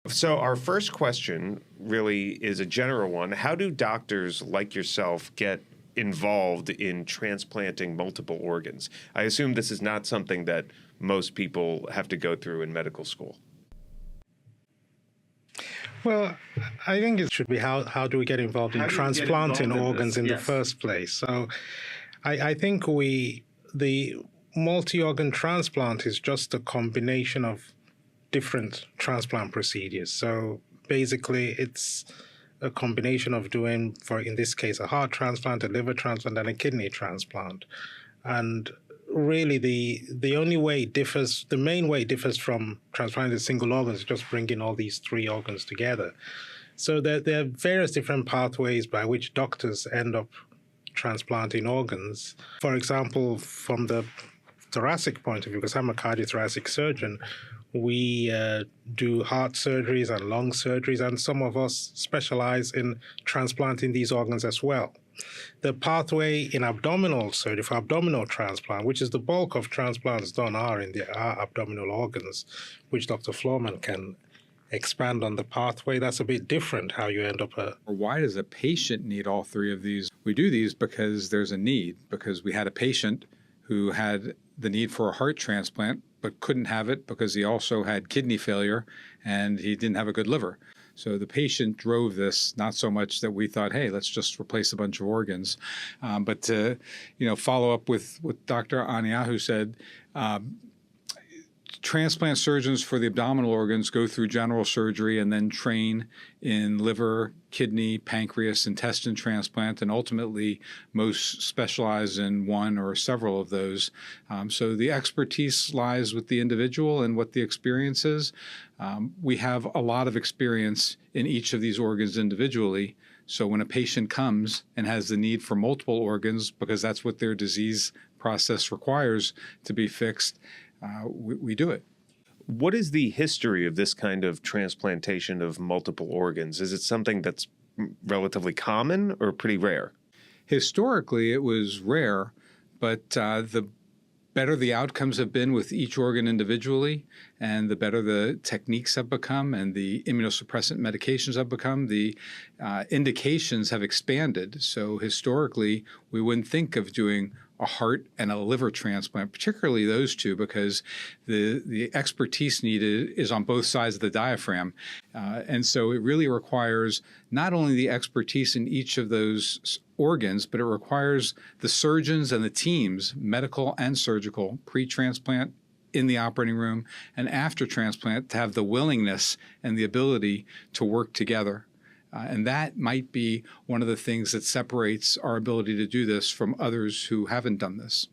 So our first question really is a general one. How do doctors like yourself get involved in transplanting multiple organs? I assume this is not something that most people have to go through in medical school. Well, I think it should be how do we get involved in transplanting organs in the first place? So I think the multi-organ transplant is just a combination of different transplant procedures. So basically, it's a combination of doing, for in this case, a heart transplant, a liver transplant, and a kidney transplant. And really, the only way it differs, the main way it differs from transplanting single organs is just bringing all these three organs together. So there are various different pathways by which doctors end up transplanting organs. For example, from the thoracic point of view, because I'm a cardiothoracic surgeon, we do heart surgeries and lung surgeries, and some of us specialize in transplanting these organs as well. The pathway in abdominal surgery for abdominal transplant, which is the bulk of transplants done are in our abdominal organs, which Dr. Florman can expand on the pathway. That's a bit different how you end up Why does a patient need all three of these? We do these because there's a need, because we had a patient who had the need for a heart transplant but couldn't have it because he also had kidney failure and he didn't have a good liver. So the patient drove this, not so much that we thought, hey, let's just replace a bunch of organs. But to follow up with what Dr. Anyanwu said, transplant surgeons for the abdominal organs go through general surgery and then train in liver, kidney, pancreas, intestine transplant, and ultimately most specialize in one or several of those. So the expertise lies with the individual and what the experience is. We have a lot of experience in each of these organs individually. So when a patient comes and has the need for multiple organs, because that's what their disease process requires to be fixed, we do it. What is the history of this kind of transplantation of multiple organs? Is it something that's relatively common or pretty rare? Historically, it was rare, but the better the outcomes have been with each organ individually, and the better the techniques have become and the immunosuppressant medications have become, the indications have expanded. So historically, we wouldn't think of doing a heart and a liver transplant, particularly those two, because the expertise needed is on both sides of the diaphragm. And so it really requires not only the expertise in each of those organs, but it requires the surgeons and the teams, medical and surgical, pre-transplant, in the operating room, and after transplant, to have the willingness and the ability to work together. And that might be one of the things that separates our ability to do this from others who haven't done this.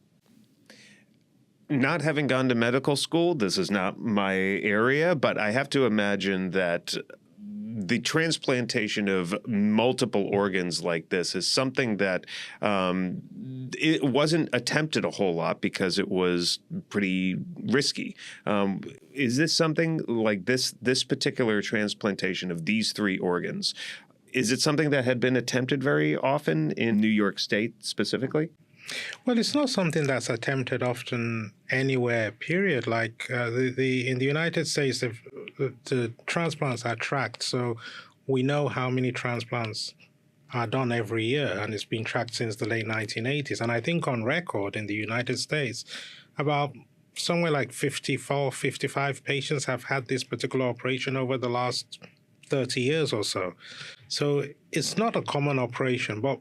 Not having gone to medical school, this is not my area, but I have to imagine that the transplantation of multiple organs like this is something that it wasn't attempted a whole lot because it was pretty risky. Is this something like this particular transplantation of these three organs? Is it something that had been attempted very often in New York State specifically? Well, it's not something that's attempted often anywhere, period. Like in the United States, the transplants are tracked. So we know how many transplants are done every year, and it's been tracked since the late 1980s. And I think on record in the United States, about somewhere like 54, 55 patients have had this particular operation over the last 30 years or so. So it's not a common operation, but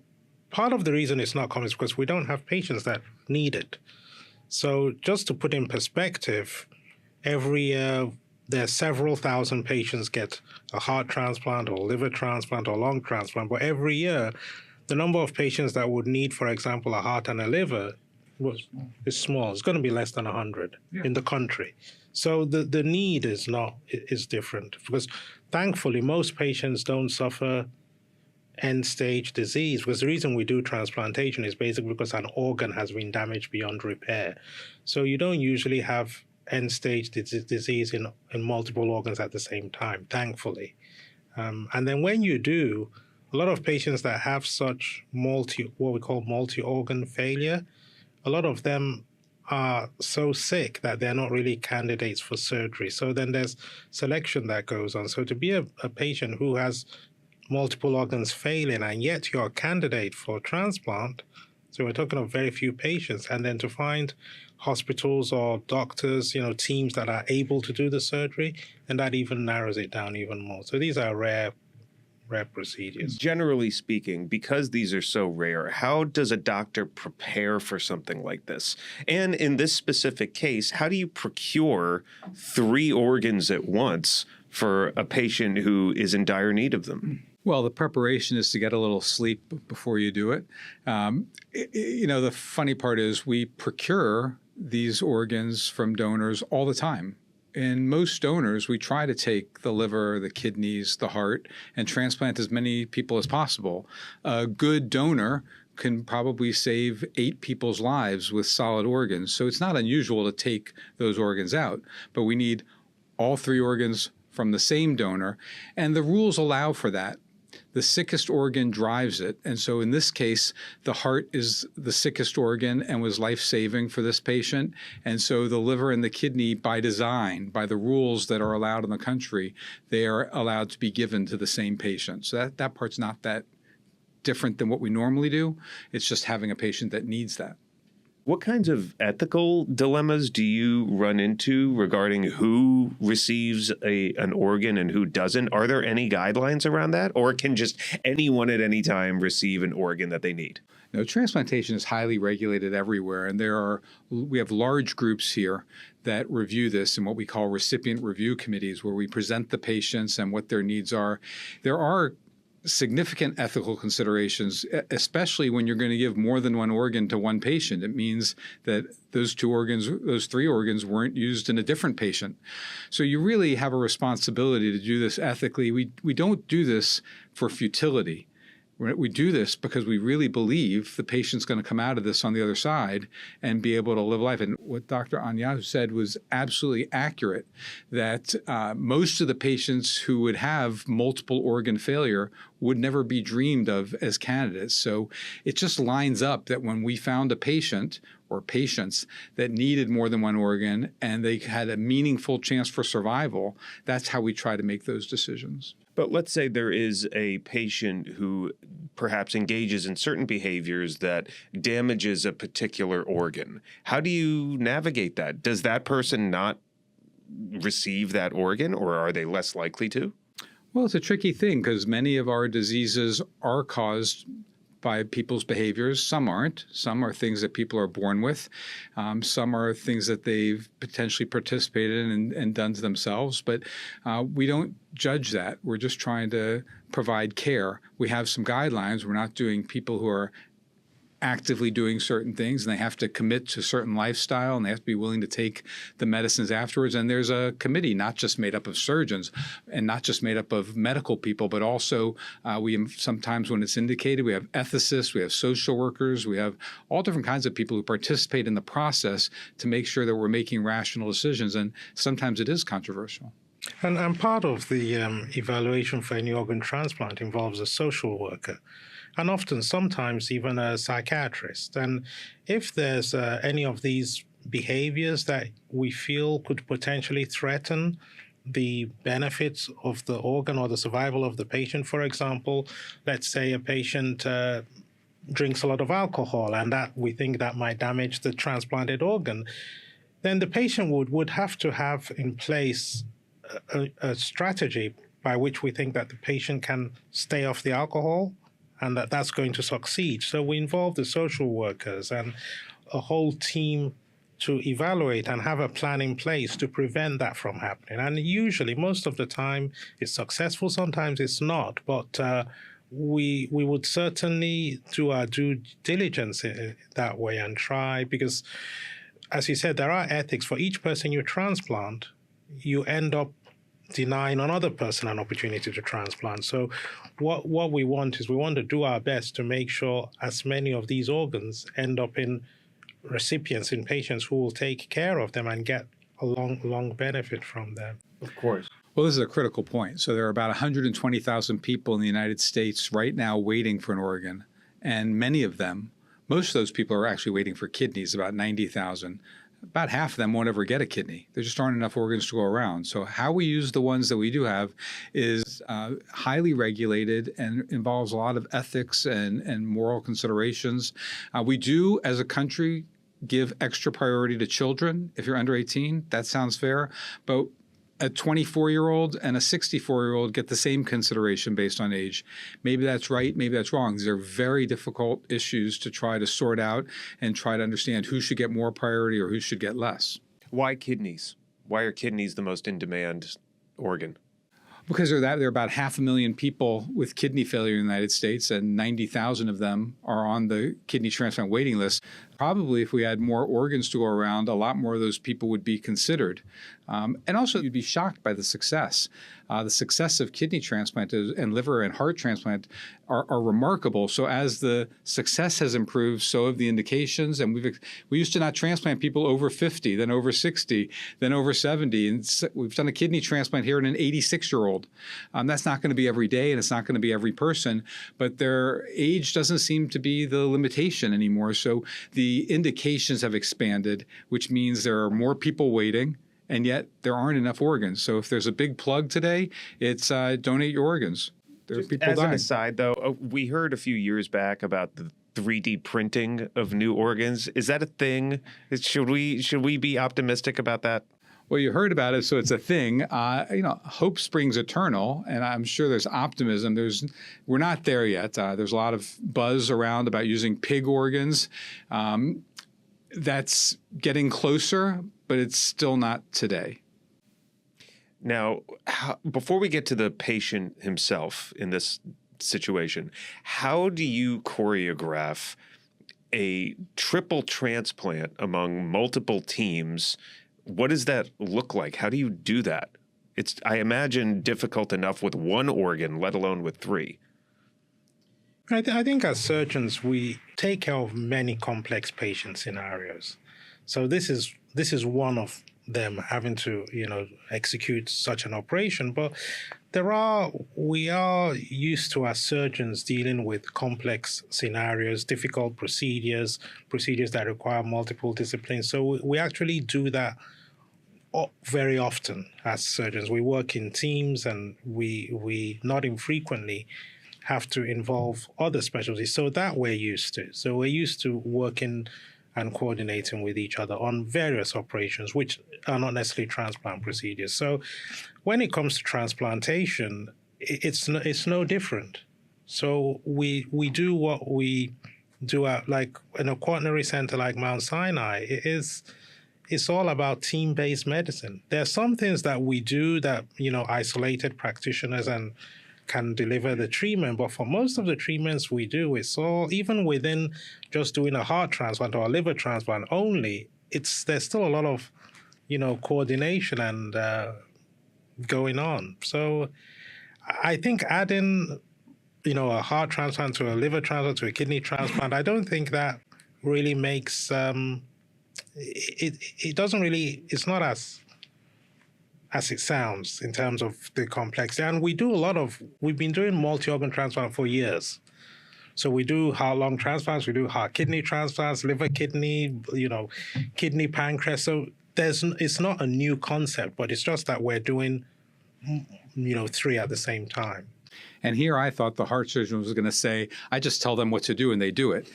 part of the reason it's not common is because we don't have patients that need it. So just to put in perspective, every year there are several thousand patients get a heart transplant or liver transplant or lung transplant. But every year, the number of patients that would need, for example, a heart and a liver is small. It's going to be less than 100 in the country. So the need is different, because thankfully most patients don't suffer end-stage disease, because the reason we do transplantation is basically because an organ has been damaged beyond repair. So you don't usually have end-stage disease in multiple organs at the same time, thankfully. And then when you do, a lot of patients that have such what we call multi-organ failure, a lot of them are so sick that they're not really candidates for surgery. So then there's selection that goes on. So to be a patient who has multiple organs failing and yet you're a candidate for transplant, so we're talking of very few patients, and then to find hospitals or doctors, teams that are able to do the surgery, and that even narrows it down even more. So these are rare procedures. Generally speaking, because these are so rare, how does a doctor prepare for something like this? And in this specific case, how do you procure 3 organs at once for a patient who is in dire need of them? Well, the preparation is to get a little sleep before you do it. The funny part is we procure these organs from donors all the time. In most donors, we try to take the liver, the kidneys, the heart, and transplant as many people as possible. A good donor can probably save 8 people's lives with solid organs. So it's not unusual to take those organs out, but we need all 3 organs from the same donor, and the rules allow for that. The sickest organ drives it. And so in this case, the heart is the sickest organ and was life-saving for this patient. And so the liver and the kidney, by design, by the rules that are allowed in the country, they are allowed to be given to the same patient. So that part's not that different than what we normally do. It's just having a patient that needs that. What kinds of ethical dilemmas do you run into regarding who receives an organ and who doesn't? Are there any guidelines around that, or can just anyone at any time receive an organ that they need? No, transplantation is highly regulated everywhere, and we have large groups here that review this in what we call recipient review committees, where we present the patients and what their needs are. There are significant ethical considerations, especially when you're going to give more than one organ to one patient. It means that those 3 organs weren't used in a different patient. So you really have a responsibility to do this ethically. We don't do this for futility. We do this because we really believe the patient's going to come out of this on the other side and be able to live life. And what Dr. Anyanwu said was absolutely accurate, that most of the patients who would have multiple organ failure would never be dreamed of as candidates. So it just lines up that when we found a patient or patients that needed more than one organ and they had a meaningful chance for survival, that's how we try to make those decisions. But let's say there is a patient who perhaps engages in certain behaviors that damages a particular organ. How do you navigate that? Does that person not receive that organ, or are they less likely to? Well, it's a tricky thing because many of our diseases are caused by people's behaviors. Some aren't. Some are things that people are born with. Some are things that they've potentially participated in and done to themselves. But we don't judge that. We're just trying to provide care. We have some guidelines. We're not doing people who are actively doing certain things, and they have to commit to a certain lifestyle, and they have to be willing to take the medicines afterwards. And there's a committee not just made up of surgeons and not just made up of medical people, but also we sometimes, when it's indicated, we have ethicists, we have social workers, we have all different kinds of people who participate in the process to make sure that we're making rational decisions. And sometimes it is controversial. And part of the evaluation for any organ transplant involves a social worker, and often, sometimes even a psychiatrist. And if there's any of these behaviors that we feel could potentially threaten the benefits of the organ or the survival of the patient, for example, let's say a patient drinks a lot of alcohol and that we think that might damage the transplanted organ, then the patient would have to have in place a strategy by which we think that the patient can stay off the alcohol and that's going to succeed. So we involve the social workers and a whole team to evaluate and have a plan in place to prevent that from happening. And usually, most of the time, it's successful. Sometimes it's not. But we would certainly do our due diligence that way and try, because, as you said, there are ethics. For each person you transplant, you end up denying another person an opportunity to transplant. So what we want is we want to do our best to make sure as many of these organs end up in recipients, in patients who will take care of them and get a long benefit from them. Of course. Well, this is a critical point. So there are about 120,000 people in the United States right now waiting for an organ, and many of them, most of those people are actually waiting for kidneys, about 90,000. about half of them won't ever get a kidney. There just aren't enough organs to go around. So how we use the ones that we do have is highly regulated and involves a lot of ethics and moral considerations. We do, as a country, give extra priority to children. If you're under 18, that sounds fair. But a 24-year-old and a 64-year-old get the same consideration based on age. Maybe that's right, maybe that's wrong. These are very difficult issues to try to sort out and try to understand who should get more priority or who should get less. Why kidneys? Why are kidneys the most in-demand organ? Because there are about 500,000 people with kidney failure in the United States, and 90,000 of them are on the kidney transplant waiting list. Probably if we had more organs to go around, a lot more of those people would be considered. And also, you'd be shocked by the success. The success of kidney transplant and liver and heart transplant are remarkable. So as the success has improved, so have the indications. And we used to not transplant people over 50, then over 60, then over 70. And we've done a kidney transplant here in an 86-year-old. That's not going to be every day, and it's not going to be every person. But their age doesn't seem to be the limitation anymore. So the indications have expanded, which means there are more people waiting. And yet there aren't enough organs. So if there's a big plug today, it's donate your organs. There are people dying. As an aside, though, we heard a few years back about the 3D printing of new organs. Is that a thing? Should we be optimistic about that? Well, you heard about it, so it's a thing. Hope springs eternal, and I'm sure there's optimism. We're not there yet. There's a lot of buzz around about using pig organs. That's getting closer, but it's still not today. Now, before we get to the patient himself in this situation, how do you choreograph a triple transplant among multiple teams? What does that look like? How do you do that? It's, I imagine, difficult enough with one organ, let alone with three. I think as surgeons, we take care of many complex patient scenarios. So this is one of them, having to, execute such an operation. But we are used to, as surgeons, dealing with complex scenarios, difficult procedures that require multiple disciplines. So we actually do that very often as surgeons. We work in teams, and we not infrequently have to involve other specialties. So that we're used to. So we're used to working and coordinating with each other on various operations, which are not necessarily transplant procedures. So when it comes to transplantation, it's no different. So we do what we do at, like, in a quaternary center like Mount Sinai. It's all about team-based medicine. There are some things that we do that, isolated practitioners and can deliver the treatment. But for most of the treatments we do, it's all, even within just doing a heart transplant or a liver transplant only, there's still a lot of, coordination and going on. So I think adding, a heart transplant to a liver transplant to a kidney transplant, I don't think that really makes, it doesn't really, it's not as it sounds in terms of the complexity. And we've been doing multi-organ transplant for years. So we do heart-lung transplants, we do heart-kidney transplants, liver-kidney, kidney pancreas. So it's not a new concept, but it's just that we're doing, three at the same time. And here I thought the heart surgeon was going to say, I just tell them what to do and they do it.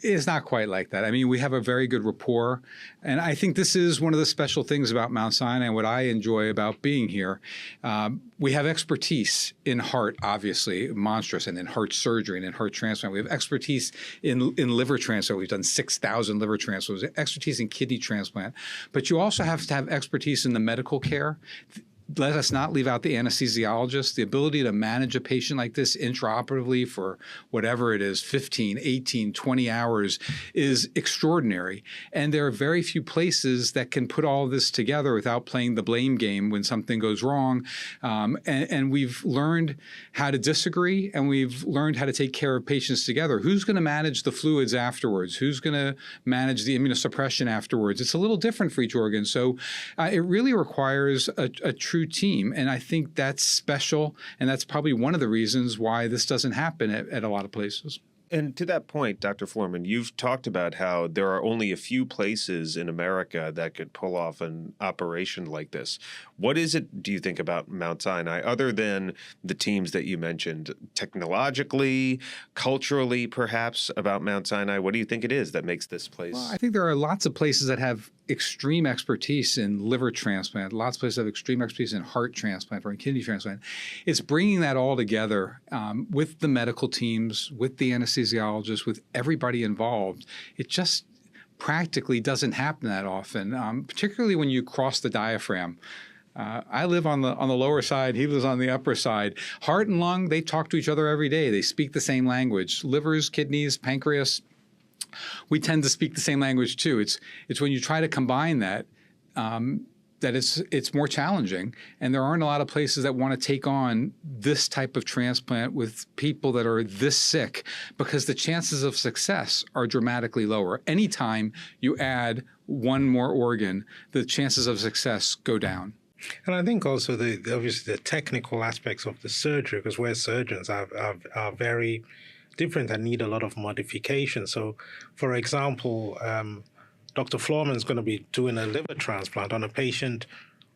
It's not quite like that. I mean, we have a very good rapport. And I think this is one of the special things about Mount Sinai and what I enjoy about being here. We have expertise in heart, obviously, monstrous, and in heart surgery and in heart transplant. We have expertise in liver transplant. We've done 6,000 liver transplants, expertise in kidney transplant. But you also have to have expertise in the medical care. Let us not leave out the anesthesiologist. The ability to manage a patient like this intraoperatively for whatever it is, 15, 18, 20 hours is extraordinary. And there are very few places that can put all of this together without playing the blame game when something goes wrong. And we've learned how to disagree, and we've learned how to take care of patients together. Who's going to manage the fluids afterwards? Who's going to manage the immunosuppression afterwards? It's a little different for each organ. So it really requires a true team. And I think that's special. And that's probably one of the reasons why this doesn't happen at a lot of places. And to that point, Dr. Florman, you've talked about how there are only a few places in America that could pull off an operation like this. What is it, do you think, about Mount Sinai, other than the teams that you mentioned, technologically, culturally, perhaps, about Mount Sinai? What do you think it is that makes this place? Well, I think there are lots of places that have extreme expertise in liver transplant. Lots of places have extreme expertise in heart transplant or in kidney transplant. It's bringing that all together with the medical teams, with the anesthesiologists, with everybody involved. It just practically doesn't happen that often, particularly when you cross the diaphragm. I live on the lower side. He lives on the upper side. Heart and lung, they talk to each other every day. They speak the same language. Livers, kidneys, pancreas, we tend to speak the same language too. It's when you try to combine that that it's more challenging, and there aren't a lot of places that want to take on this type of transplant with people that are this sick, because the chances of success are dramatically lower. Anytime you add one more organ, the chances of success go down. And I think also obviously the technical aspects of the surgery, because we're surgeons, are very different and need a lot of modification. So, for example, Dr. Florman is going to be doing a liver transplant on a patient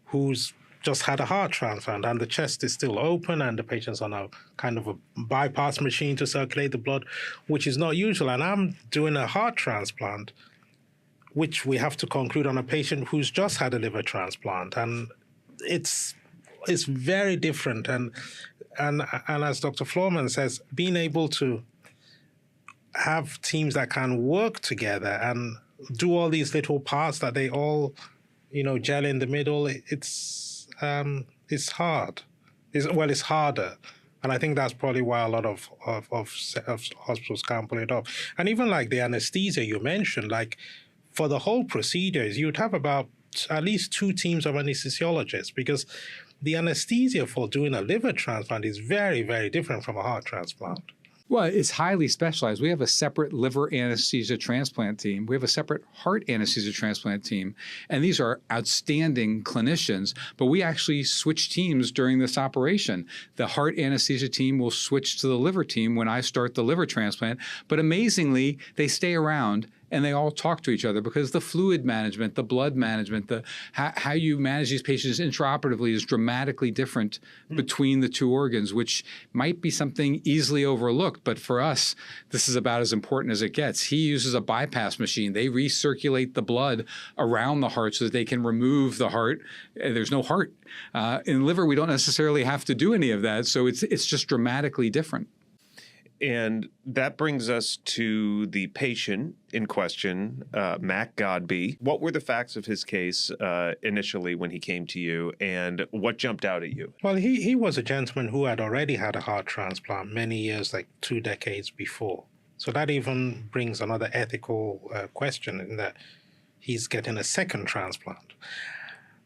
who's just had a heart transplant, and the chest is still open, and the patient's on a kind of a bypass machine to circulate the blood, which is not usual. And I'm doing a heart transplant, which we have to conclude on a patient who's just had a liver transplant, and it's very different. And as Dr. Florman says, being able to have teams that can work together and do all these little parts that they all, gel in the middle, it's hard. It's harder. And I think that's probably why a lot of hospitals can't pull it off. And even like the anesthesia you mentioned, like for the whole procedures, you'd have about at least 2 teams of anesthesiologists, because the anesthesia for doing a liver transplant is very, very different from a heart transplant. Well, it's highly specialized. We have a separate liver anesthesia transplant team. We have a separate heart anesthesia transplant team. And these are outstanding clinicians, but we actually switch teams during this operation. The heart anesthesia team will switch to the liver team when I start the liver transplant. But amazingly, they stay around and they all talk to each other, because the fluid management, the blood management, how you manage these patients intraoperatively is dramatically different between the 2 organs, which might be something easily overlooked. But for us, this is about as important as it gets. He uses a bypass machine. They recirculate the blood around the heart so that they can remove the heart. There's no heart. In liver, we don't necessarily have to do any of that. So it's just dramatically different. And that brings us to the patient in question, Mac Godby. What were the facts of his case initially when he came to you, and what jumped out at you? Well, he was a gentleman who had already had a heart transplant many years, like 2 decades before. So that even brings another ethical question, in that he's getting a second transplant.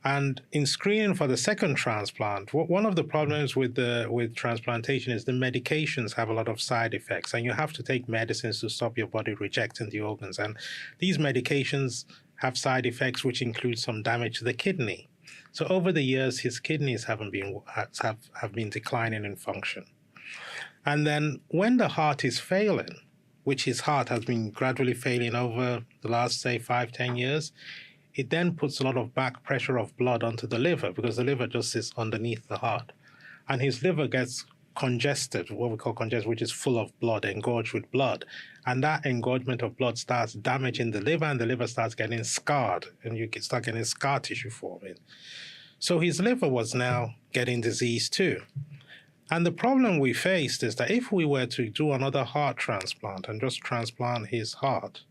And in screening for the second transplant, one of the problems with transplantation is the medications have a lot of side effects, and you have to take medicines to stop your body rejecting the organs. And these medications have side effects, which include some damage to the kidney. So over the years, his kidneys have been declining in function. And then when the heart is failing, which his heart has been gradually failing over the last, say, 5-10 years, it then puts a lot of back pressure of blood onto the liver, because the liver just sits underneath the heart. And his liver gets congested, what we call congested, which is full of blood, engorged with blood. And that engorgement of blood starts damaging the liver, and the liver starts getting scarred, and you start getting scar tissue forming. So his liver was now getting disease too. And the problem we faced is that if we were to do another heart transplant and just transplant his heart,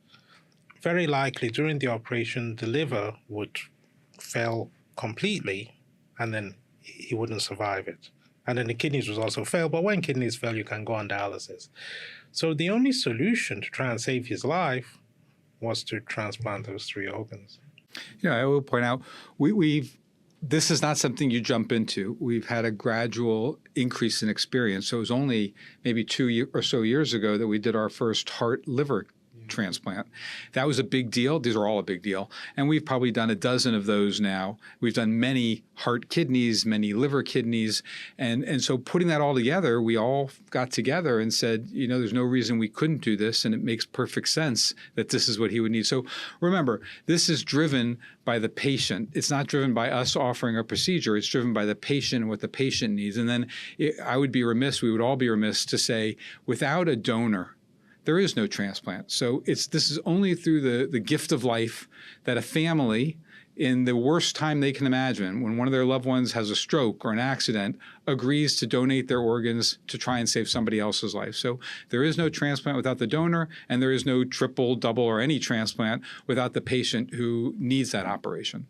very likely during the operation, the liver would fail completely, and then he wouldn't survive it. And then the kidneys would also fail, but when kidneys fail, you can go on dialysis. So the only solution to try and save his life was to transplant those 3 organs. I will point out, this is not something you jump into. We've had a gradual increase in experience. So it was only maybe 2 or so years ago that we did our first heart-liver transplant. That was a big deal. These are all a big deal. And we've probably done a dozen of those now. We've done many heart kidneys, many liver kidneys. And so putting that all together, we all got together and said, there's no reason we couldn't do this. And it makes perfect sense that this is what he would need. So remember, this is driven by the patient. It's not driven by us offering a procedure. It's driven by the patient and what the patient needs. And then we would all be remiss to say, without a donor, there is no transplant. So this is only through the gift of life that a family, in the worst time they can imagine, when one of their loved ones has a stroke or an accident, agrees to donate their organs to try and save somebody else's life. So there is no transplant without the donor, and there is no triple, double, or any transplant without the patient who needs that operation.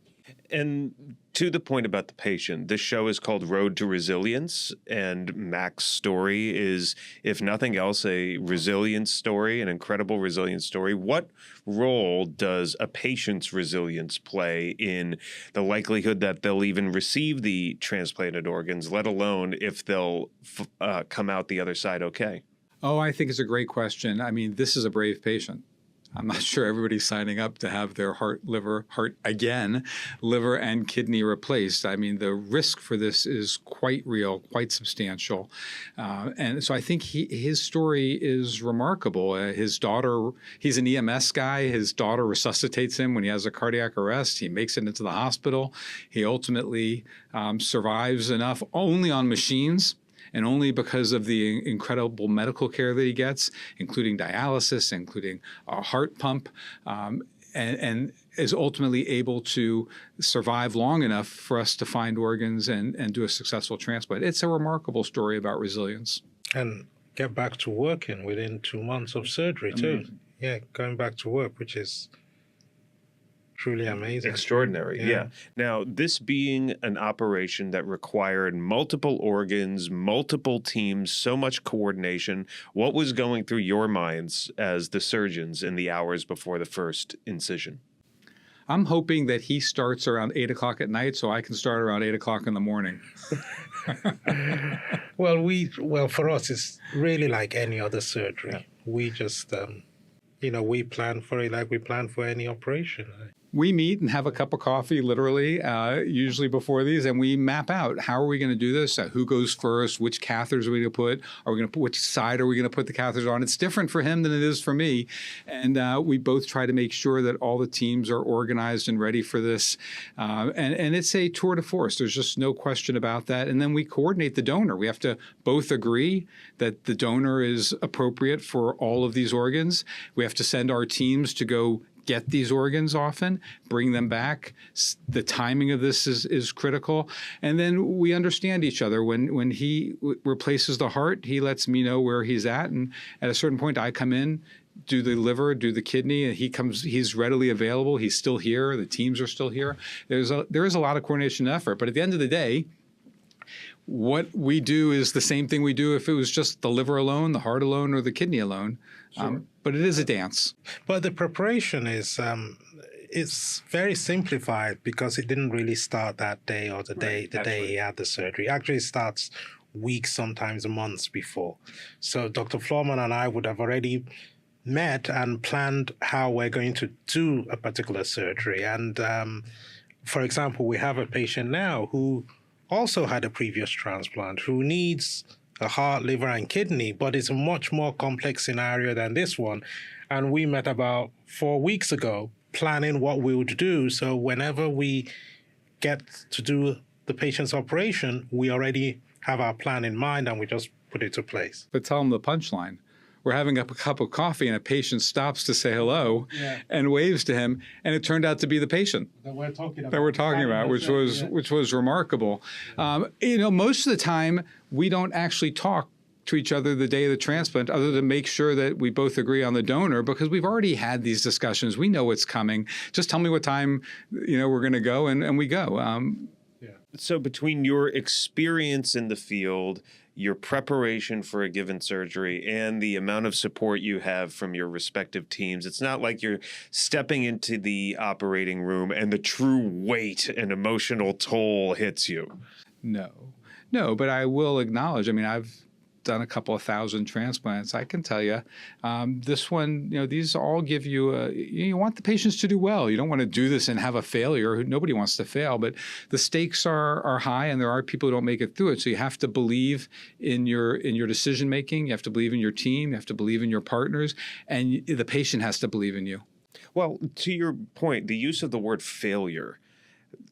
And to the point about the patient, this show is called Road to Resilience, and Mac's story is, if nothing else, a resilience story, an incredible resilience story. What role does a patient's resilience play in the likelihood that they'll even receive the transplanted organs, let alone if they'll come out the other side okay? Oh, I think it's a great question. I mean, this is a brave patient. I'm not sure everybody's signing up to have their liver and kidney replaced. I mean, the risk for this is quite real, quite substantial. And so I think his story is remarkable. His daughter, he's an EMS guy. His daughter resuscitates him when he has a cardiac arrest. He makes it into the hospital. He ultimately survives enough only on machines, and only because of the incredible medical care that he gets, including dialysis, including a heart pump, and is ultimately able to survive long enough for us to find organs and do a successful transplant. It's a remarkable story about resilience. And get back to working within 2 months of surgery, too. Amazing. Yeah, going back to work, which is truly amazing. Extraordinary, yeah. Now, this being an operation that required multiple organs, multiple teams, so much coordination, what was going through your minds as the surgeons in the hours before the first incision? I'm hoping that he starts around 8 o'clock at night so I can start around 8 o'clock in the morning. Well, for us, it's really like any other surgery. Yeah. We just, we plan for it like we plan for any operation. We meet and have a cup of coffee, literally, usually before these, and we map out how are we going to do this, who goes first, which catheters are we going to put, which side are we going to put the catheters on. It's different for him than it is for me, and we both try to make sure that all the teams are organized and ready for this, and it's a tour de force. There's just no question about that, and then we coordinate the donor. We have to both agree that the donor is appropriate for all of these organs. We have to send our teams to go get these organs often, bring them back. The timing of this is critical. And then we understand each other. When he replaces the heart, he lets me know where he's at. And at a certain point, I come in, do the liver, do the kidney, and he's readily available. He's still here. The teams are still here. There is a lot of coordination and effort. But at the end of the day, what we do is the same thing we do if it was just the liver alone, the heart alone, or the kidney alone. Sure. But it is a dance. But the preparation is it's very simplified because it didn't really start that day or the day he had the surgery. Actually, it starts weeks, sometimes months before. So Dr. Florman and I would have already met and planned how we're going to do a particular surgery. And for example, we have a patient now who also had a previous transplant who needs a heart, liver, and kidney, but it's a much more complex scenario than this one. And we met about 4 weeks ago planning what we would do. So whenever we get to do the patient's operation, we already have our plan in mind and we just put it to place. But tell them the punchline. We're having a cup of coffee and a patient stops to say hello and waves to him, and it turned out to be the patient that we're talking about, which was remarkable. Most of the time we don't actually talk to each other the day of the transplant other than make sure that we both agree on the donor, because we've already had these discussions. We know what's coming. Just tell me what time we're going to go, and we go. So between your experience in the field, your preparation for a given surgery, and the amount of support you have from your respective teams, it's not like you're stepping into the operating room and the true weight and emotional toll hits you. No, but I will acknowledge, I've done a couple of thousand transplants, I can tell you, this one, these all give you you want the patients to do well. You don't want to do this and have a failure. Nobody wants to fail, but the stakes are high, and there are people who don't make it through it. So you have to believe in your decision making. You have to believe in your team. You have to believe in your partners, and the patient has to believe in you. Well, to your point, the use of the word failure,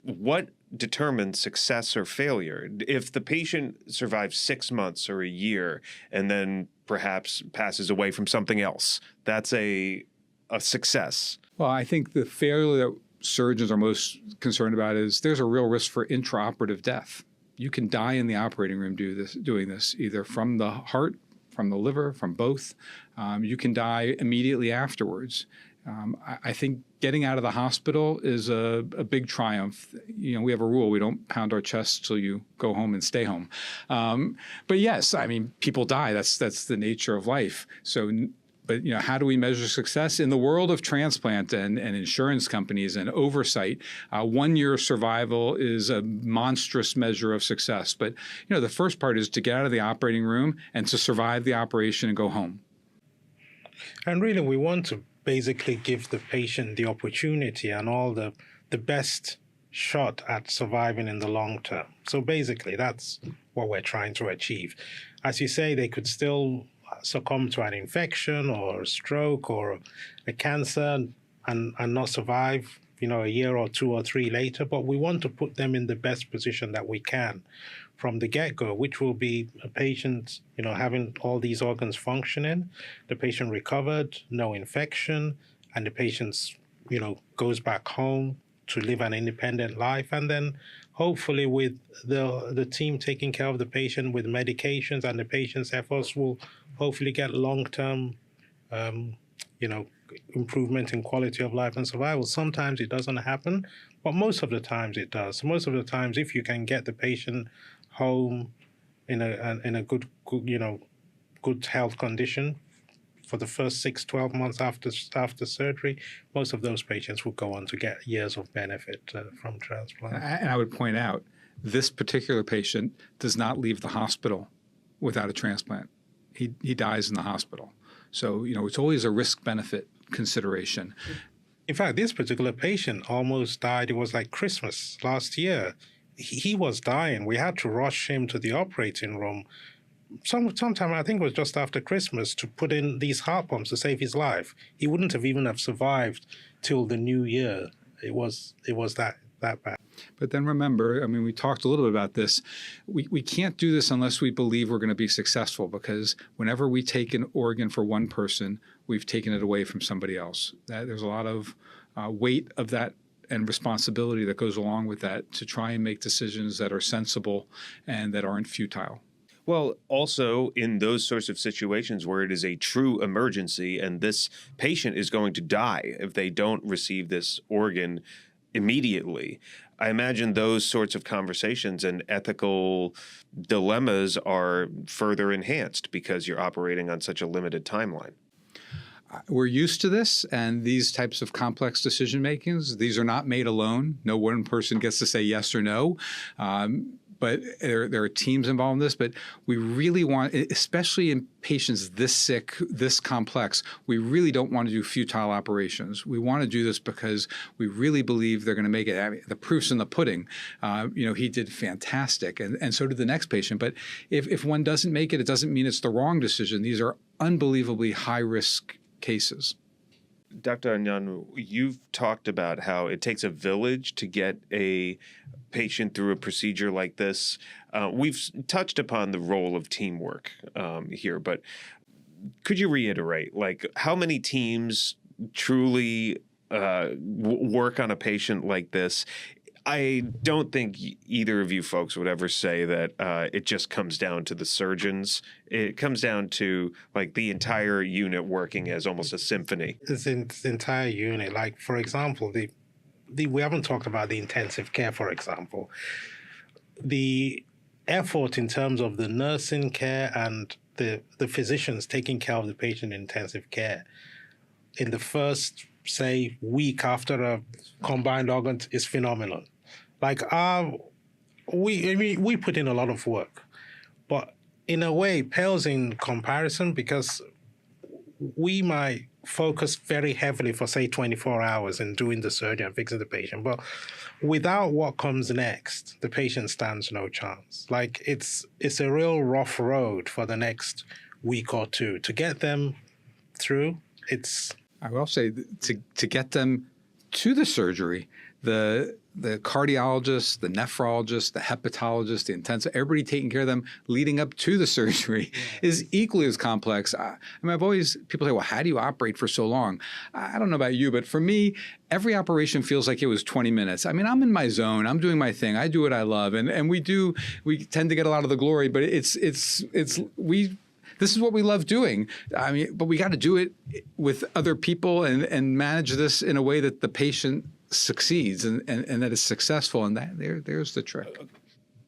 what determines success or failure? If the patient survives 6 months or a year and then perhaps passes away from something else, that's a success. Well, I think the failure that surgeons are most concerned about is there's a real risk for intraoperative death. You can die in the operating room doing this, either from the heart, from the liver, from both. You can die immediately afterwards. I think getting out of the hospital is a big triumph. We have a rule: we don't pound our chests till you go home and stay home. But yes, I mean, people die. That's the nature of life. So, but how do we measure success in the world of transplant and insurance companies and oversight? 1 year survival is a monstrous measure of success. But the first part is to get out of the operating room and to survive the operation and go home. And really, we want to basically give the patient the opportunity and all the best shot at surviving in the long term. So basically, that's what we're trying to achieve. As you say, they could still succumb to an infection or a stroke or a cancer and not survive, a year or 2 or 3 later. But we want to put them in the best position that we can from the get-go, which will be a patient, having all these organs functioning, the patient recovered, no infection, and the patient, goes back home to live an independent life. And then hopefully with the team taking care of the patient with medications and the patient's efforts will hopefully get long-term, improvement in quality of life and survival. Sometimes it doesn't happen, but most of the times it does. Most of the times, if you can get the patient home in a good health condition for the first 6-12 months after surgery, most of those patients will go on to get years of benefit from transplant. And I would point out, this particular patient does not leave the hospital without a transplant. He dies in the hospital. So, it's always a risk-benefit consideration. In fact, this particular patient almost died. It was like Christmas last year. He was dying. We had to rush him to the operating room. Sometime, I think it was just after Christmas, to put in these heart pumps to save his life. He wouldn't have even survived till the new year. It was that bad. But then remember, we talked a little bit about this. We can't do this unless we believe we're going to be successful, because whenever we take an organ for one person, we've taken it away from somebody else. There's a lot of weight of that and responsibility that goes along with that to try and make decisions that are sensible and that aren't futile. Well, also in those sorts of situations where it is a true emergency and this patient is going to die if they don't receive this organ immediately, I imagine those sorts of conversations and ethical dilemmas are further enhanced because you're operating on such a limited timeline. We're used to this and these types of complex decision makings. These are not made alone. No one person gets to say yes or no. But there are teams involved in this. But we really want, especially in patients this sick, this complex, we really don't want to do futile operations. We want to do this because we really believe they're going to make it. The proof's in the pudding. He did fantastic, and so did the next patient. But if one doesn't make it, it doesn't mean it's the wrong decision. These are unbelievably high-risk cases. Dr. Anyanwu, you've talked about how it takes a village to get a patient through a procedure like this. We've touched upon the role of teamwork here, but could you reiterate, how many teams truly work on a patient like this? I don't think either of you folks would ever say that it just comes down to the surgeons. It comes down to the entire unit working as almost a symphony. It's the entire unit. For example, we haven't talked about the intensive care, for example. The effort in terms of the nursing care and the physicians taking care of the patient in intensive care in the first, say, week after a combined organ is phenomenal. We put in a lot of work, but in a way, pales in comparison because we might focus very heavily for, say, 24 hours in doing the surgery and fixing the patient. But without what comes next, the patient stands no chance. Like, it's a real rough road for the next week or two. To get them through, I will say to get them to the surgery, the cardiologist, the nephrologist, the hepatologist, the intensive, everybody taking care of them leading up to the surgery is equally as complex. People say, well, how do you operate for so long? I don't know about you, but for me, every operation feels like it was 20 minutes. I mean, I'm in my zone. I'm doing my thing. I do what I love. And we tend to get a lot of the glory, but this is what we love doing. I mean, but we got to do it with other people and manage this in a way that the patient succeeds and that is successful. And there's the trick.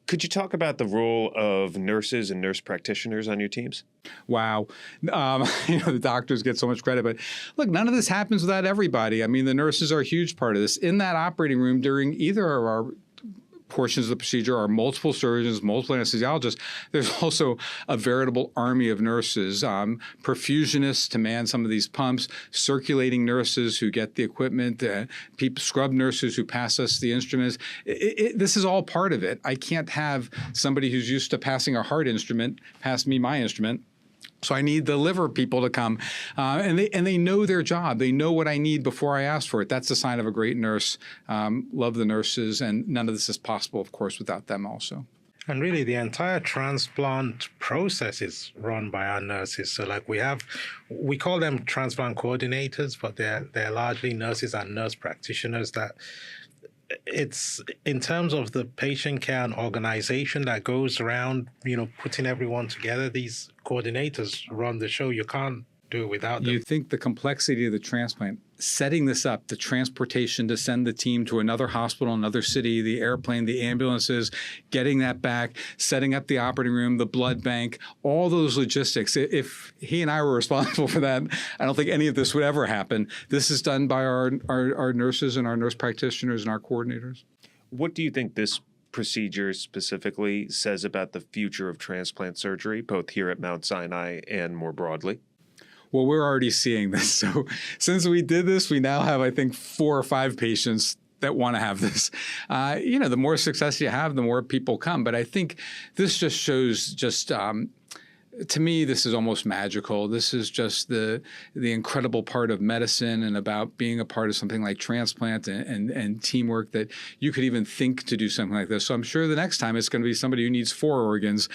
Could you talk about the role of nurses and nurse practitioners on your teams? Wow. The doctors get so much credit, but look, none of this happens without everybody. I mean, the nurses are a huge part of this. In that operating room during either of our portions of the procedure are multiple surgeons, multiple anesthesiologists. There's also a veritable army of nurses, perfusionists to man some of these pumps, circulating nurses who get the equipment, scrub nurses who pass us the instruments. This is all part of it. I can't have somebody who's used to passing a heart instrument pass me my instrument. So I need the liver people to come, and they know their job. They know what I need before I ask for it. That's a sign of a great nurse. Love the nurses, and none of this is possible, of course, without them also. And really, the entire transplant process is run by our nurses. So, like, we call them transplant coordinators, but they're largely nurses and nurse practitioners that. It's in terms of the patient care and organization that goes around, putting everyone together. These coordinators run the show. You can't do it without them. You think the complexity of the transplant, setting this up, the transportation to send the team to another hospital, another city, the airplane, the ambulances, getting that back, setting up the operating room, the blood bank, all those logistics. If he and I were responsible for that, I don't think any of this would ever happen. This is done by our nurses and our nurse practitioners and our coordinators. What do you think this procedure specifically says about the future of transplant surgery, both here at Mount Sinai and more broadly? Well, we're already seeing this. So since we did this, we now have, I think, 4 or 5 patients that want to have this. The more success you have, the more people come. But I think this just shows to me, this is almost magical. This is just the incredible part of medicine and about being a part of something like transplant and teamwork that you could even think to do something like this. So I'm sure the next time it's going to be somebody who needs 4 organs.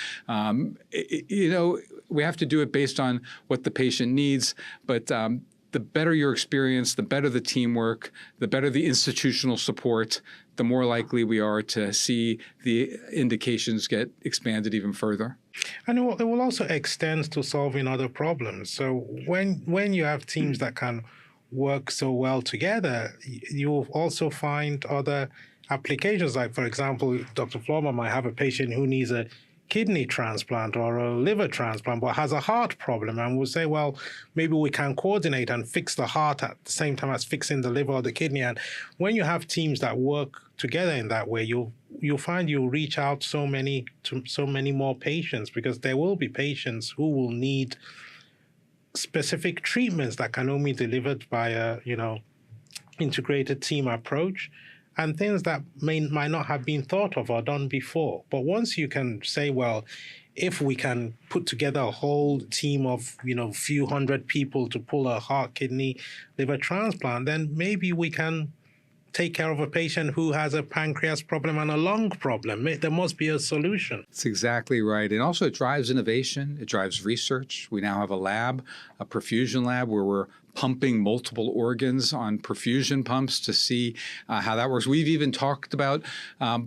We have to do it based on what the patient needs, but the better your experience, the better the teamwork, the better the institutional support, the more likely we are to see the indications get expanded even further. And it will also extend to solving other problems. So when you have teams that can work so well together, you will also find other applications. Like, for example, Dr. Florman might have a patient who needs a kidney transplant or a liver transplant, but has a heart problem. And we'll say, well, maybe we can coordinate and fix the heart at the same time as fixing the liver or the kidney. And when you have teams that work together in that way, you'll find you'll reach out to so many more patients, because there will be patients who will need specific treatments that can only be delivered by a, integrated team approach, and things that might not have been thought of or done before. But once you can say, well, if we can put together a whole team of, few hundred people to pull a heart, kidney, liver transplant, then maybe we can take care of a patient who has a pancreas problem and a lung problem. There must be a solution. That's exactly right. And also it drives innovation. It drives research. We now have a lab, a perfusion lab, where we're pumping multiple organs on perfusion pumps to see how that works. We've even talked about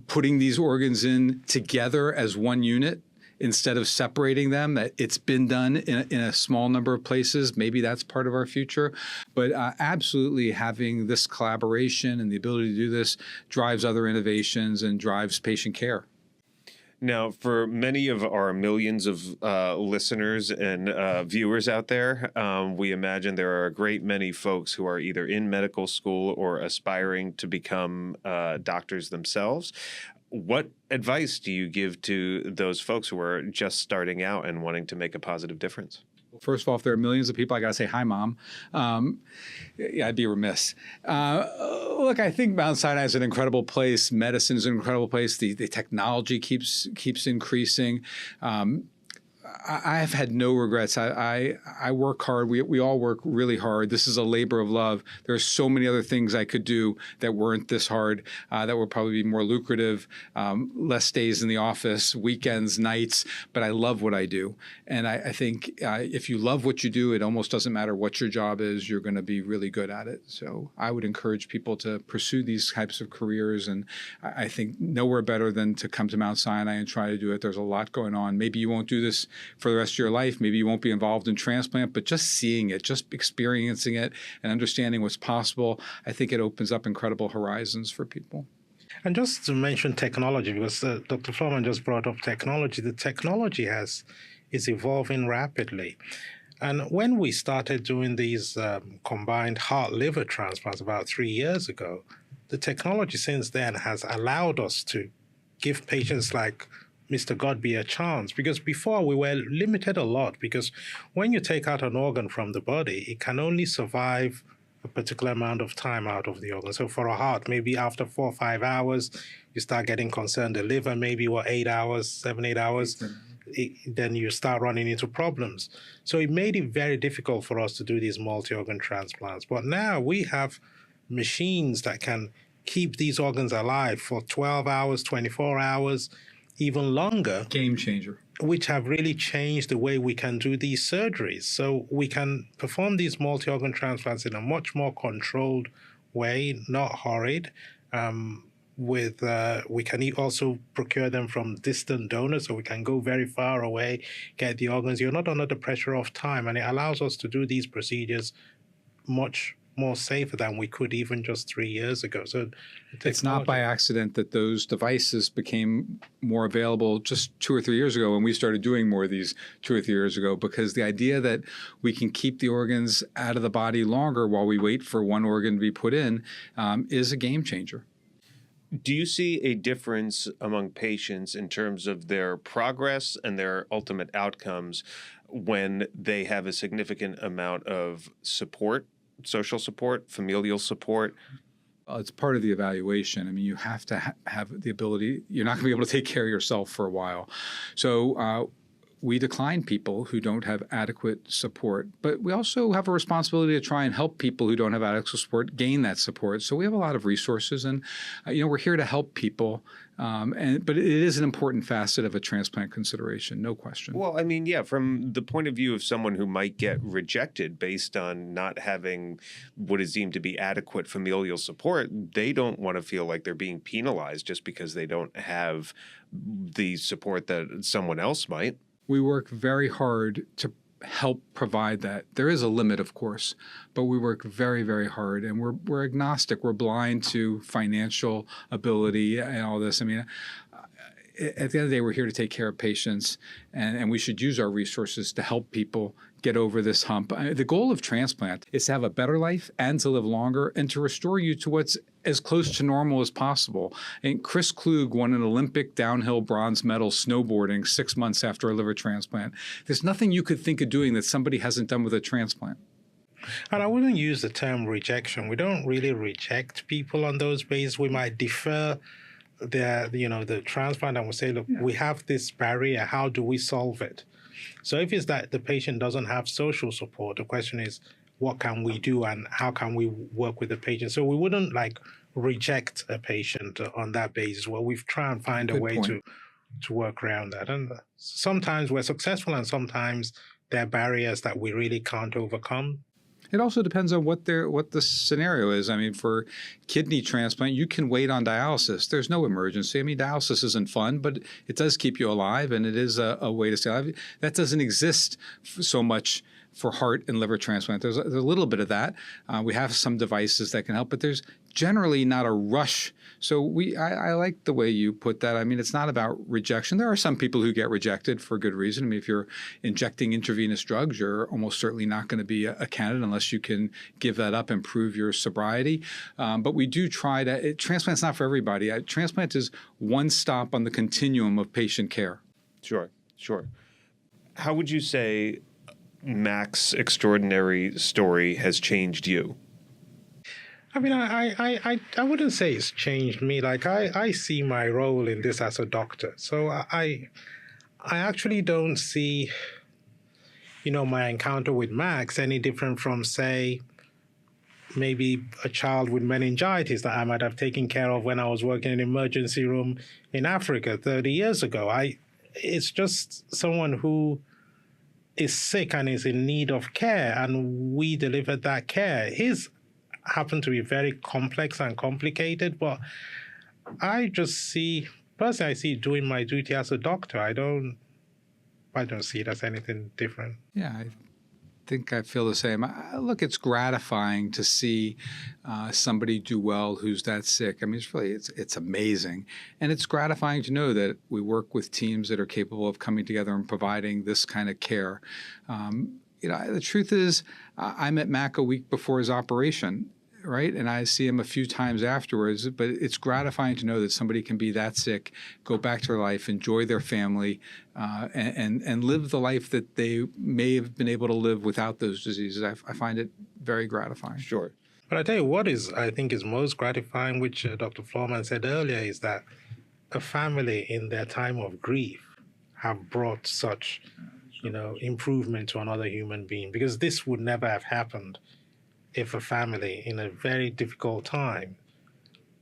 putting these organs in together as one unit instead of separating them. That it's been done in a small number of places. Maybe that's part of our future. But absolutely having this collaboration and the ability to do this drives other innovations and drives patient care. Now, for many of our millions of listeners and viewers out there, we imagine there are a great many folks who are either in medical school or aspiring to become doctors themselves. What advice do you give to those folks who are just starting out and wanting to make a positive difference? First of all, if there are millions of people, I got to say, hi, Mom. Yeah, I'd be remiss. Look, I think Mount Sinai is an incredible place. Medicine is an incredible place. The technology keeps increasing. I have had no regrets. I work hard. We all work really hard. This is a labor of love. There are so many other things I could do that weren't this hard, that would probably be more lucrative, less days in the office, weekends, nights, but I love what I do. And I think if you love what you do, it almost doesn't matter what your job is, you're going to be really good at it. So I would encourage people to pursue these types of careers. And I think nowhere better than to come to Mount Sinai and try to do it. There's a lot going on. Maybe you won't do this for the rest of your life. Maybe you won't be involved in transplant, but just seeing it, just experiencing it and understanding what's possible, I think it opens up incredible horizons for people. And just to mention technology, because Dr. Florman just brought up technology, the technology is evolving rapidly. And when we started doing these combined heart-liver transplants about 3 years ago, the technology since then has allowed us to give patients like Mr. Godby a chance, because before we were limited a lot, because when you take out an organ from the body, it can only survive a particular amount of time out of the organ. So for a heart, maybe after 4 or 5 hours, you start getting concerned. The liver, maybe 8 hours, 7, 8 hours, then you start running into problems. So it made it very difficult for us to do these multi-organ transplants. But now we have machines that can keep these organs alive for 12 hours, 24 hours, even longer. Game changer. Which have really changed the way we can do these surgeries. So we can perform these multi-organ transplants in a much more controlled way, not hurried. We can also procure them from distant donors, so we can go very far away, get the organs. You're not under the pressure of time, and it allows us to do these procedures much more safer than we could even just 3 years ago. So it's not by accident that those devices became more available just 2 or 3 years ago when we started doing more of these 2 or 3 years ago, because the idea that we can keep the organs out of the body longer while we wait for one organ to be put in is a game changer. Do you see a difference among patients in terms of their progress and their ultimate outcomes when they have a significant amount of support, social support, familial support? It's part of the evaluation. I mean, you have to have the ability. You're not going to be able to take care of yourself for a while. So we decline people who don't have adequate support, but we also have a responsibility to try and help people who don't have adequate support gain that support. So we have a lot of resources, and we're here to help people. But it is an important facet of a transplant consideration, no question. Well, I mean, yeah, from the point of view of someone who might get rejected based on not having what is deemed to be adequate familial support, they don't want to feel like they're being penalized just because they don't have the support that someone else might. We work very hard to help provide that. There is a limit, of course, but we work very, very hard, and we're agnostic. We're blind to financial ability and all this. I mean, at the end of the day, we're here to take care of patients, and we should use our resources to help people get over this hump. The goal of transplant is to have a better life and to live longer and to restore you to what's as close to normal as possible. And Chris Klug won an Olympic downhill bronze medal snowboarding 6 months after a liver transplant. There's nothing you could think of doing that somebody hasn't done with a transplant. And I wouldn't use the term rejection. We don't really reject people on those bases. We might defer the transplant and we'll say, look, we have this barrier. How do we solve it? So if it's that the patient doesn't have social support, the question is, what can we do and how can we work with the patient? So we wouldn't reject a patient on that basis. Well, we've tried and find a way to work around that. And sometimes we're successful and sometimes there are barriers that we really can't overcome. It also depends on what the scenario is. I mean, for kidney transplant, you can wait on dialysis. There's no emergency. I mean, dialysis isn't fun, but it does keep you alive, and it is a way to stay alive. That doesn't exist so much for heart and liver transplant. There's a little bit of that. We have some devices that can help, but there's generally not a rush. So I like the way you put that. I mean, it's not about rejection. There are some people who get rejected for good reason. I mean, if you're injecting intravenous drugs, you're almost certainly not going to be a candidate unless you can give that up and prove your sobriety. But we do try to, transplant's not for everybody. Transplant is one stop on the continuum of patient care. Sure. How would you say Mac's extraordinary story has changed you? I mean, I wouldn't say it's changed me. Like, I see my role in this as a doctor. So I actually don't see, my encounter with Max any different from, say, maybe a child with meningitis that I might have taken care of when I was working in an emergency room in Africa 30 years ago. It's just someone who is sick and is in need of care, and we delivered that care. His happened to be very complex and complicated, but I see doing my duty as a doctor. I don't see it as anything different. Yeah, I think I feel the same. Look, it's gratifying to see somebody do well who's that sick. I mean, it's amazing. And it's gratifying to know that we work with teams that are capable of coming together and providing this kind of care. The truth is, I met Mac a week before his operation, right? And I see him a few times afterwards, but it's gratifying to know that somebody can be that sick, go back to their life, enjoy their family, and live the life that they may have been able to live without those diseases. I find it very gratifying. Sure. But I tell you what I think is most gratifying, which Dr. Florman said earlier, is that a family in their time of grief have brought such, improvement to another human being, because this would never have happened if a family in a very difficult time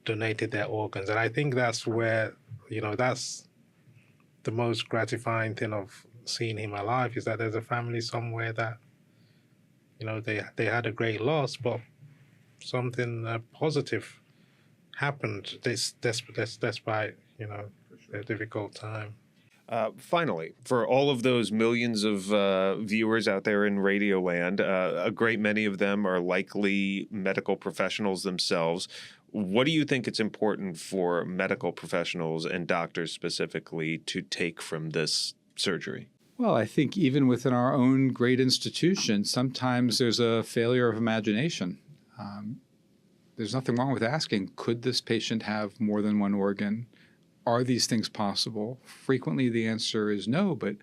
donated their organs. And I think that's where, that's the most gratifying thing of seeing him alive, is that there's a family somewhere that, they had a great loss, but something positive happened despite, a difficult time. Finally, for all of those millions of viewers out there in Radio Land, a great many of them are likely medical professionals themselves. What do you think it's important for medical professionals and doctors specifically to take from this surgery? Well, I think even within our own great institution, sometimes there's a failure of imagination. There's nothing wrong with asking, could this patient have more than one organ? Are these things possible? Frequently, the answer is no, but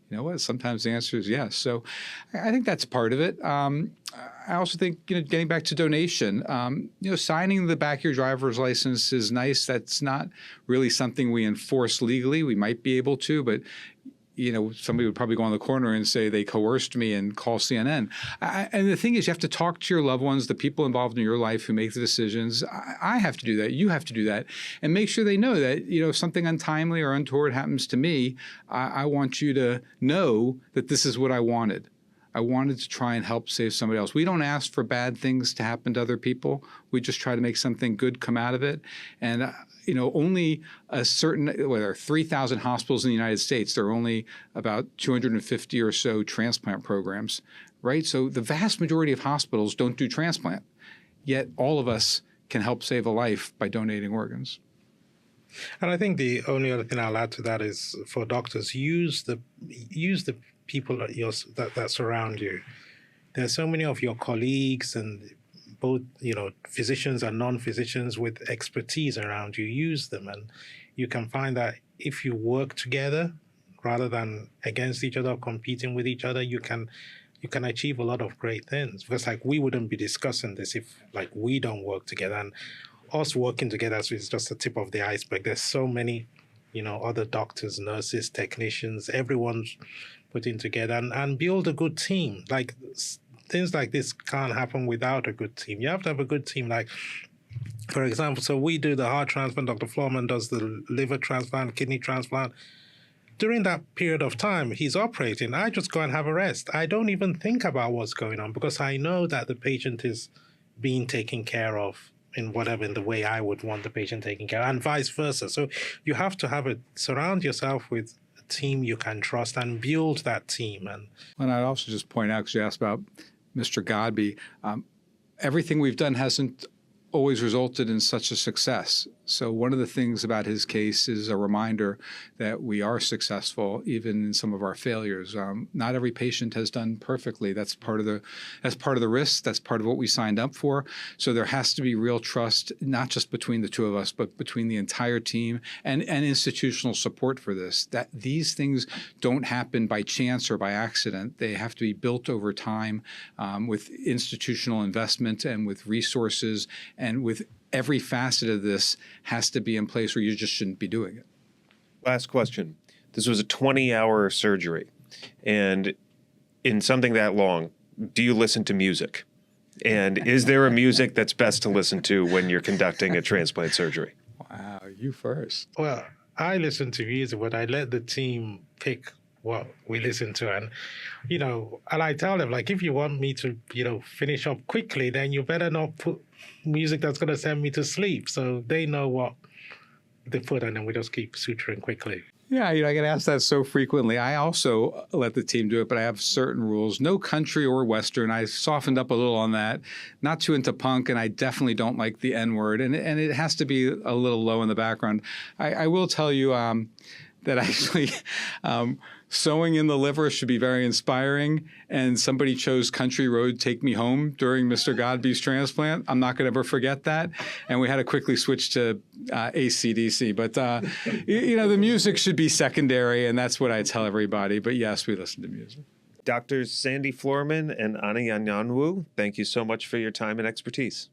you know what? Sometimes the answer is yes. So I think that's part of it. I also think, getting back to donation, signing the back of your driver's license is nice. That's not really something we enforce legally. We might be able to, but somebody would probably go on the corner and say they coerced me and call CNN. And the thing is, you have to talk to your loved ones, the people involved in your life who make the decisions. I have to do that. You have to do that. And make sure they know that, if something untimely or untoward happens to me, I want you to know that this is what I wanted. I wanted to try and help save somebody else. We don't ask for bad things to happen to other people. We just try to make something good come out of it. And only there are 3,000 hospitals in the United States. There are only about 250 or so transplant programs, right? So the vast majority of hospitals don't do transplant, yet all of us can help save a life by donating organs. And I think the only other thing I'll add to that is, for doctors, use the people that surround you. There are so many of your colleagues, and both physicians and non-physicians with expertise around you. Use them, and you can find that if you work together rather than against each other, competing with each other, you can achieve a lot of great things. Because we wouldn't be discussing this if we don't work together, and us working together is just the tip of the iceberg. There's so many other doctors, nurses, technicians, everyone's putting together and build a good team. Things like this can't happen without a good team. You have to have a good team. For example, so we do the heart transplant, Dr. Florman does the liver transplant, kidney transplant. During that period of time he's operating, I just go and have a rest. I don't even think about what's going on, because I know that the patient is being taken care of in the way I would want the patient taken care of, and vice versa. So you have to surround yourself with a team you can trust and build that team. And I'd also just point out, because you asked about Mr. Godby, everything we've done hasn't always resulted in such a success. So one of the things about his case is a reminder that we are successful even in some of our failures. Not every patient has done perfectly. That's part of the risk. That's part of what we signed up for. So there has to be real trust, not just between the two of us, but between the entire team and institutional support for this. That these things don't happen by chance or by accident. They have to be built over time with institutional investment and with resources, and with every facet of this has to be in place, or you just shouldn't be doing it. Last question. This was a 20-hour surgery. And in something that long, do you listen to music? And is there a music that's best to listen to when you're conducting a transplant surgery? Wow, you first. Well, I listen to music, but I let the team pick what we listen to. And, and I tell them, like, if you want me to, finish up quickly, then you better not put music that's going to send me to sleep. So they know what they put, and then we just keep suturing quickly. Yeah, I get asked that so frequently. I also let the team do it, but I have certain rules. No country or Western. I softened up a little on that. Not too into punk, and I definitely don't like the N-word. And it has to be a little low in the background. I will tell you that actually sewing in the liver should be very inspiring. And somebody chose Country Road, Take Me Home during Mr. Godby's transplant. I'm not going to ever forget that. And we had to quickly switch to AC/DC. But, the music should be secondary, and that's what I tell everybody. But yes, we listen to music. Doctors Sandy Florman and Anyanwu, thank you so much for your time and expertise.